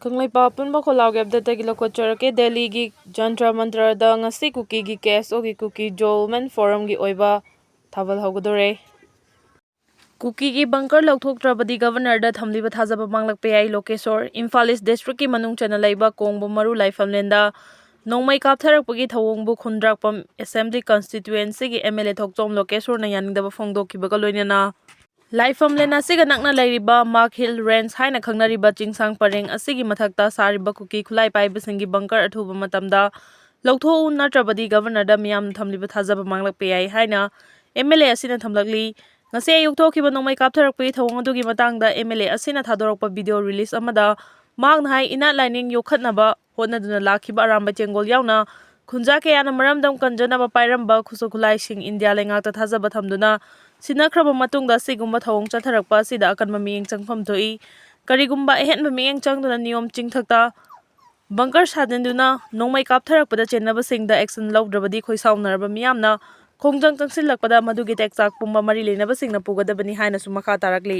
Kanglaipa punba kholaw abdata Lwthoktrabadi Delhi gi jantra mantra da ngasi Kuki gi case ogi Kuki Jolman forum gi oiba thaval haugadore. Kuki gi bunker Lwthoktrabadi governor da thamliba Thajaba Manglkpa location Imphal East district ki manung chana laiba kongbo maru laifamlenda nongmai kaptharakpagi thawongbu khundrakpam assembly constituency gi MLA thokchom location na yaningdaba phongdokkibaga loinana Laifamlena asiga nakna lairiba Mark Hill Range haina khangnariba chingsang pareng asigi mathakta sariba Kuki khulai paibasingi bunker athuba matamda Lwthoktrabadi governor da miyam thamliba Thajaba Manglkpa haina MLA asina thamlakli ngase ayukthokiba nongmai kaptharakpagi thawong adugi matangda MLA asina thadorakpa video release amada makna hai ina lining yokhatnaba hotnaduna lakhiba aramba chengol yauna khunja kayana maramdam kanjanaba pairamba khusukhulai sing India lengakta thajaba thamduna sinakhraba matungda sigumba thawong chatharakpa sida akanba miyeng changpham thoi karigumba ehenba miyeng changduna niyom chingthakta bunker sadenduna nongmai kaptharakpada chenaba singda action lawdrabadi khoisawnaraba miyamna khongjang changsilakpada madugi tekchak pumba mari lenaba singna pugadabani haina su makha tarakli